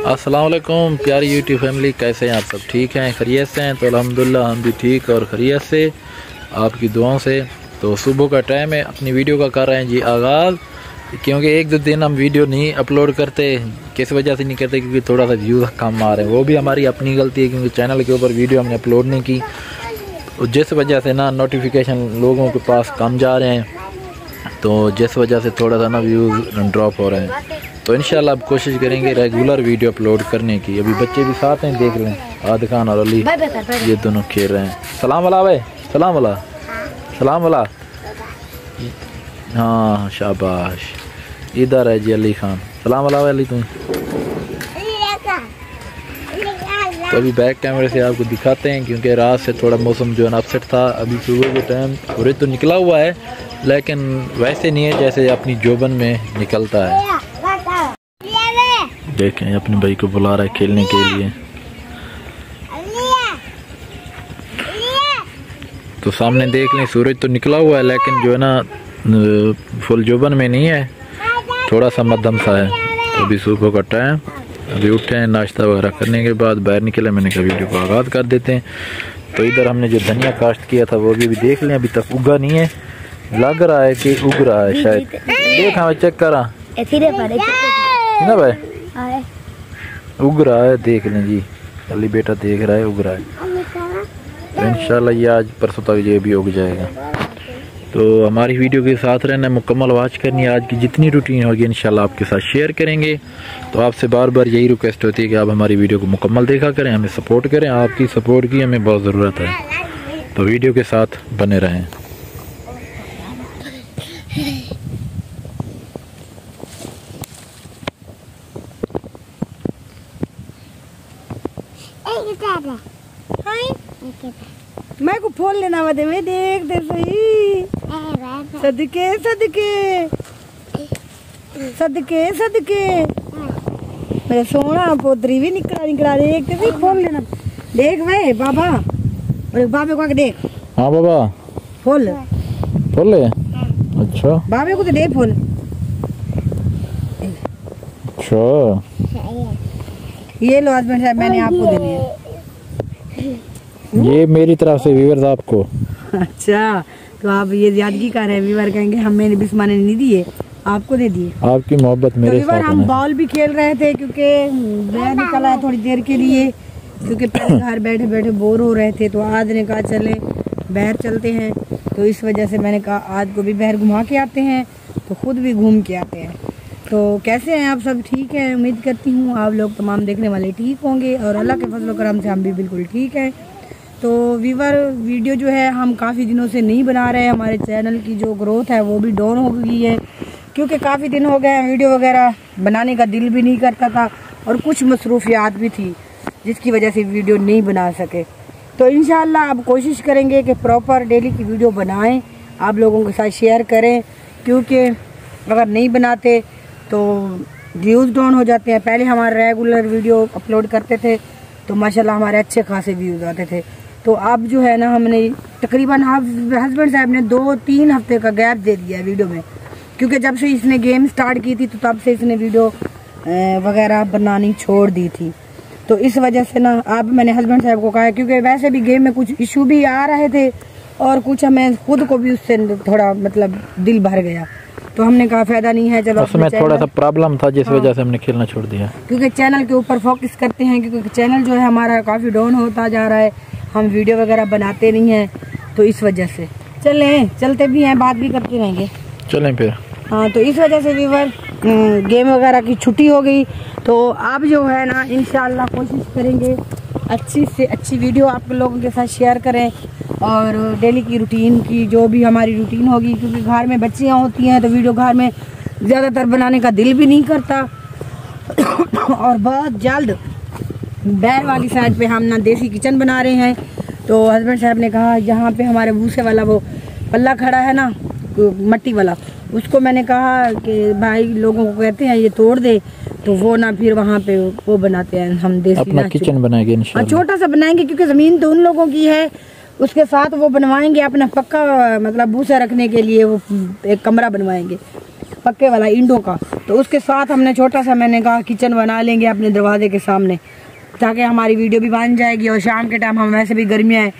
अस्सलाम वालेकुम प्यारी यूट्यूब फैमिली, कैसे हैं आप सब? ठीक हैं, खैरियत से हैं? तो अल्हम्दुलिल्लाह हम भी ठीक और खैरियत से, आपकी दुआओं से। तो सुबह का टाइम है, अपनी वीडियो का कर रहे हैं जी आगाज़, क्योंकि एक दो दिन हम वीडियो नहीं अपलोड करते। किस वजह से नहीं करते? क्योंकि थोड़ा सा व्यूज़ कम आ रहे हैं, वो भी हमारी अपनी गलती है, क्योंकि चैनल के ऊपर वीडियो हमने अपलोड नहीं की, जिस वजह से ना नोटिफिकेशन लोगों के पास कम जा रहे हैं, तो जिस वजह से थोड़ा सा ना व्यूज़ ड्रॉप हो रहे हैं। तो इंशाल्लाह अब कोशिश करेंगे रेगुलर वीडियो अपलोड करने की। अभी बच्चे भी साथ हैं, देख लें, आद खान और अली ये दोनों खेल रहे हैं। सलाम वाला भाई, सलाम वाला, सलाम वाला, हाँ शाबाश। इधर है जी अली खान, सलाम वाला अली तुम। तो अभी बैक कैमरे से आपको दिखाते हैं, क्योंकि रात से थोड़ा मौसम जो है ना अपसेट था। अभी सुबह के टाइम सूरज तो निकला हुआ है, लेकिन वैसे नहीं है जैसे अपनी जोबन में निकलता है। देखें अपने भाई को बुला रहा है खेलने के लिए। तो सामने देख लें, सूरज तो निकला हुआ है, लेकिन जो है ना फुल जोबन में नहीं है, थोड़ा सा मध्यम सा है। तो अभी सुबह का टाइम, अभी उठे हैं, नाश्ता वगैरह करने के बाद बाहर निकले। मैंने कहा वीडियो को आगाज़ कर देते हैं। तो इधर हमने जो धनिया काश्त किया था वो भी देख लें, अभी तक उगा नहीं है, लग रहा है कि उग रहा है शायद। देखा मैं चेक करा ना भाई, उग रहा है, देख लें जी, अली बेटा देख रहा है उग रहा है। तो इंशाल्लाह ये आज परसों तक ये भी उग जाएगा। तो हमारी वीडियो के साथ रहना, मुकम्मल वॉच करनी है। आज की जितनी रूटीन होगी इंशाल्लाह आपके साथ शेयर करेंगे। तो आपसे बार बार यही रिक्वेस्ट होती है कि आप हमारी वीडियो को मुकम्मल देखा करें, हमें सपोर्ट करें। आपकी सपोर्ट की हमें बहुत ज़रूरत है, तो वीडियो के साथ बने रहें। मैं को फोन लेना मत में, देख दे सही। सदके सदके सदके सदके मेरा सोना पोतरी भी निकला देख दे, फोन लेना। देख भाई बाबा, और बाबे को देख। हाँ बाबा, फोन ले। अच्छा बाबे को तो दे फोन। अच्छा ये लो हस्बैंड साहब, मैंने आपको देने हैं। ये मेरी तरफ से व्यूअर्स आपको। अच्छा, तो आप ये यादगी कर रहे हैं, व्यूअर कहेंगे हमें बिस्मा ने नहीं दिए, आपको दे दिए। आपकी मोहब्बत मेरे तो साथ है। हम बॉल भी खेल रहे थे, क्योंकि मैं निकला है थोड़ी देर के लिए, क्योंकि घर बैठे बैठे बोर हो रहे थे। तो आज ने कहा चले बाहर चलते हैं, तो इस वजह से मैंने कहा आज को भी बाहर घुमा के आते हैं, तो खुद भी घूम के आते हैं। तो कैसे हैं आप सब? ठीक है, उम्मीद करती हूँ आप लोग तमाम देखने वाले ठीक होंगे, और अल्लाह के फजल करम से हम भी बिल्कुल ठीक है। तो व्यूअर वीडियो जो है हम काफ़ी दिनों से नहीं बना रहे हैं, हमारे चैनल की जो ग्रोथ है वो भी डाउन हो गई है, क्योंकि काफ़ी दिन हो गए वीडियो वगैरह बनाने का दिल भी नहीं करता था, और कुछ मसरूफियात भी थी जिसकी वजह से वीडियो नहीं बना सके। तो इंशाल्लाह अब कोशिश करेंगे कि प्रॉपर डेली की वीडियो बनाएं, आप लोगों के साथ शेयर करें, क्योंकि अगर नहीं बनाते तो व्यूज़ डाउन हो जाते हैं। पहले हमारे रेगुलर वीडियो अपलोड करते थे तो माशाल्लाह हमारे अच्छे खासे व्यूज़ आते थे। तो अब जो है ना, हमने तकरीबन हस्बैंड साहब ने 2-3 हफ्ते का गैप दे दिया है वीडियो में, क्योंकि जब से इसने गेम स्टार्ट की थी तो तब से इसने वीडियो वगैरह बनानी छोड़ दी थी। तो इस वजह से ना अब मैंने हस्बैंड साहब को कहा, क्योंकि वैसे भी गेम में कुछ इशू भी आ रहे थे, और कुछ हमें खुद को भी उससे थोड़ा मतलब दिल भर गया। तो हमने कहा फायदा नहीं है, चलो उसमें थोड़ा सा प्रॉब्लम था, जिस वजह से हमने खेलना छोड़ दिया, क्योंकि चैनल के ऊपर फोकस करते हैं, क्योंकि चैनल जो है हमारा काफ़ी डाउन होता जा रहा है, हम वीडियो वगैरह बनाते नहीं हैं, तो इस वजह से चलते भी हैं, बात भी करते रहेंगे, चलें फिर। हाँ, तो इस वजह से व्यूअर गेम वगैरह की छुट्टी हो गई। तो अब जो है ना इंशाल्लाह कोशिश करेंगे अच्छी से अच्छी वीडियो आप लोगों के साथ शेयर करें, और डेली की रूटीन की जो भी हमारी रूटीन होगी, क्योंकि घर में बच्चियाँ होती हैं तो वीडियो घर में ज़्यादातर बनाने का दिल भी नहीं करता। और बहुत जल्द बैर वाली साइड पे हम ना देसी किचन बना रहे हैं। तो हस्बैंड साहब ने कहा जहाँ पे हमारे भूसे वाला वो पल्ला खड़ा है ना, मट्टी वाला, उसको मैंने कहा कि भाई लोगों को कहते हैं ये तोड़ दे, तो वो ना फिर वहाँ पे वो बनाते हैं, हम देसी अपना किचन बनाएंगे इंशाल्लाह। छोटा सा बनाएंगे, क्योंकि ज़मीन तो उन लोगों की है, उसके साथ वो बनवाएंगे अपना पक्का, मतलब भूसा रखने के लिए वो एक कमरा बनवाएंगे पक्के वाला ईंटों का। तो उसके साथ हमने छोटा सा, मैंने कहा किचन बना लेंगे अपने दरवाजे के सामने, ताकि हमारी वीडियो भी बन जाएगी। और शाम के टाइम हम वैसे भी गर्मियाँ हैं,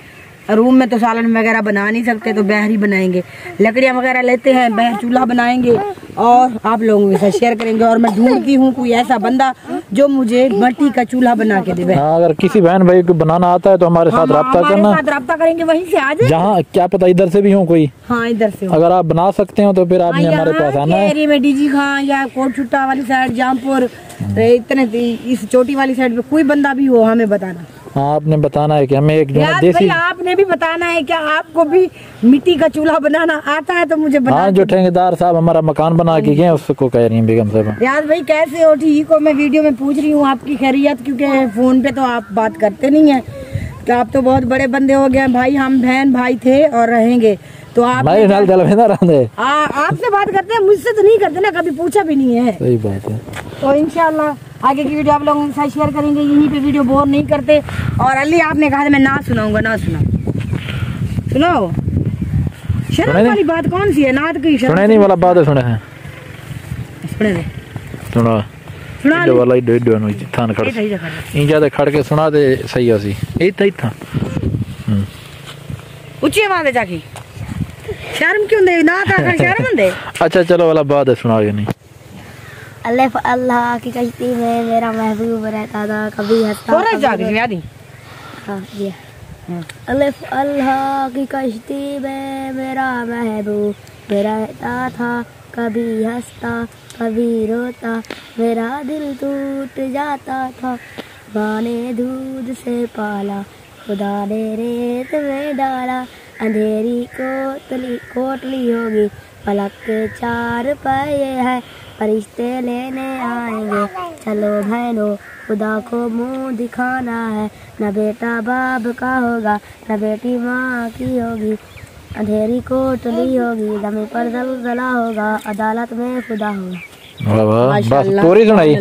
रूम में तो सालन वगैरह बना नहीं सकते, तो बाहर ही बनाएंगे, लकड़ियाँ वगैरह लेते हैं, बाहर चूल्हा बनाएंगे और आप लोगों के साथ शेयर करेंगे। और मैं ढूंढती हूँ कोई ऐसा बंदा जो मुझे मिट्टी का चूल्हा बना के दे। हाँ, अगर किसी बहन भाई को बनाना आता है तो हमारे साथ रब्ता करना, रब्ता करेंगे, वहीं से आ जाए। जहाँ क्या पता इधर से भी हो कोई। हाँ, इधर से अगर आप बना सकते हो तो फिर आपने हमारे पास आना है। एरिया में डीजी खां या कोट छुट्टा वाली साइड, जामपुर, इतने इस चोटी वाली साइड पे कोई बंदा भी हो, हमें बताना। हाँ, आपने बताना है कि हमें एक देसी, आपने भी बताना है क्या आपको भी मिट्टी का चूल्हा बनाना आता है तो मुझे बता। हाँ, जो ठेकेदार साहब हमारा मकान बना के गए उसको कह रही है बेगम साहब। यार भाई कैसे हो? ठीक हो? मैं वीडियो में पूछ रही हूँ आपकी खैरियत, क्योंकि फोन पे तो आप बात करते नहीं है। तो आप तो बहुत बड़े बंदे हो गए भाई, हम बहन भाई थे और रहेंगे। तो आप आपसे बात करते हैं, मुझसे तो नहीं करते ना, कभी पूछा भी नहीं है। सही बात है। तो इंशाल्लाह आगे की वीडियो आप लोगों के साथ शेयर करेंगे, यहीं पे वीडियो बोर नहीं करते। और अली आपने कहा था मैं ना सुनाऊंगा, ना सुनाओ। शर्म वाली बात कौन सी है? नात की सुने नहीं वाला बात है, सुने हैं, सुना वाला ही नो थान खड़ इन ज्यादा खड़ के सुना दे सही आसी इतना इतना ऊंची आवाज जाके। शर्म क्यों दे? नात आखिर शर्म दे। अच्छा चलो वाला बात है, सुना के नहीं। अलिफ अल्लाह की कश्ती में मेरा महबूब रहता था, कभी हंसता अलिफ अल्लाह की कश्ती में मेरा महबूब रहता था, कभी हंसता कभी रोता, मेरा दिल टूट जाता था। माँ ने दूध से पाला, खुदा ने रेत में डाला, अंधेरी कोटली होगी, पलक के 4 पाए है, फरिश्ते लेने आएंगे, चलो बहनों खुदा को मुंह दिखाना है, न बेटा बाप का होगा न बेटी माँ की होगी, अंधेरी कोटली होगी, जमीन पर जलजला होगा, अदालत में खुदा होगा। वाह, बस पूरी सुनाई,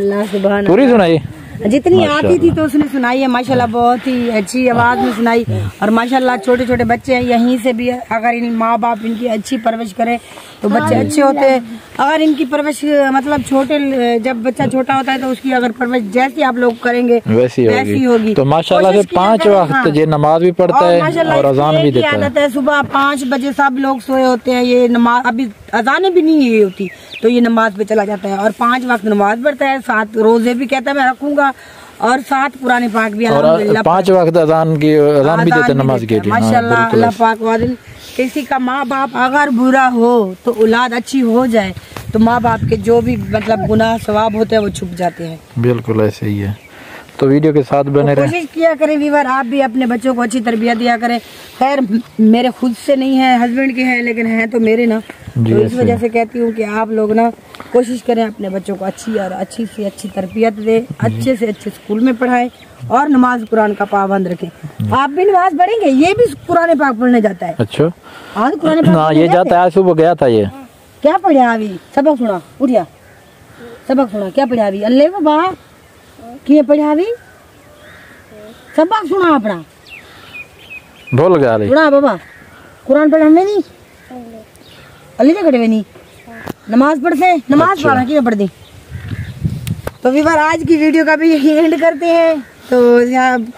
पूरी सुनाई जितनी आती थी तो उसने सुनाई है माशाल्लाह, बहुत ही अच्छी आवाज में सुनाई। और माशाल्लाह छोटे छोटे बच्चे हैं, यहीं से भी अगर इन माँ बाप इनकी अच्छी परवरिश करे तो बच्चे अच्छे होते हैं। अगर इनकी परवरिश मतलब जब बच्चा छोटा होता है तो उसकी अगर परवरिश जैसी आप लोग करेंगे वैसी होगी। तो माशाल्लाह से 5 वक्त ये नमाज भी पढ़ता है और अजान भी देता है। सुबह 5 बजे सब लोग सोए होते हैं, ये नमाज अभी अजाने भी नहीं होती तो ये नमाज पे चला जाता है और 5 वक्त नमाज पढ़ता है, 7 रोजे भी कहता है मैं रखूंगा और 7 कुरान पाक भी अल्हम्दुलिल्लाह 5 वक्त अजान भी देते हैं नमाज के लिए। माशाल्लाह अल्लाह पाक वादिल। किसी का माँ बाप अगर बुरा हो तो औलाद अच्छी हो जाए तो माँ बाप के जो भी मतलब गुनाह सवाब होते हैं वो छुप जाते हैं। बिल्कुल ऐसे ही है। तो वीडियो के साथ बने रहे, कोशिश किया करें व्यूअर, आप भी अपने बच्चों को अच्छी तरबियत दिया करें। खैर मेरे खुद से नहीं है, हस्बैंड के हैं, लेकिन हैं तो मेरे ना, तो इस वजह से कहती हूँ कि आप लोग ना कोशिश करें अपने बच्चों को अच्छी और अच्छी से अच्छी तरबियत दे, अच्छे से अच्छे स्कूल में पढ़ाएं और नमाज कुरान का पाबंद रखें। आप भी नमाज पढ़ेंगे? ये भी कुरान पाक पढ़ने जाता है। अच्छा, आज कुरान पाक ये जाता है, सुबह गया था। ये क्या पढ़ा अभी? सबक सुना, उठिया सबक सुना। क्या पढ़ा अभी? अल्लाह बाबा किए पढ़ा अभी? सबक सुना अपना, भूल गया सुना बाबा। कुरान पढ़ा में नहीं, अल्लाह खड़े में नहीं, नमाज पढ़ते, नमाज पढ़ा कि पढ़ दी। तो व्यूअर आज की वीडियो का भी यही एंड करते हैं। तो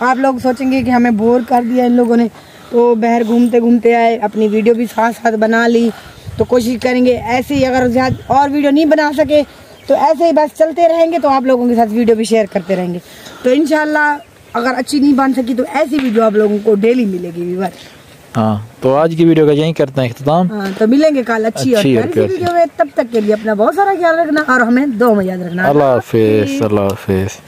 आप लोग सोचेंगे कि हमें बोर कर दिया इन लोगों ने, तो बाहर घूमते घूमते आए, अपनी वीडियो भी साथ साथ बना ली। तो कोशिश करेंगे ऐसे ही, अगर ज्यादा और वीडियो नहीं बना सके तो ऐसे ही बस चलते रहेंगे, तो आप लोगों के साथ वीडियो भी शेयर करते रहेंगे। तो इंशाल्लाह अगर अच्छी नहीं बन सकी तो ऐसी वीडियो आप लोगों को डेली मिलेगी व्यूअर। हाँ, तो आज की वीडियो का यहीं करते हैं इख्तिताम। हाँ, तो मिलेंगे कल अच्छी और वीडियो में। तब तक के लिए अपना बहुत सारा ख्याल रखना और हमें दुआ में याद रखना। अल्लाह हाफिज। अल्लाह हाफिज।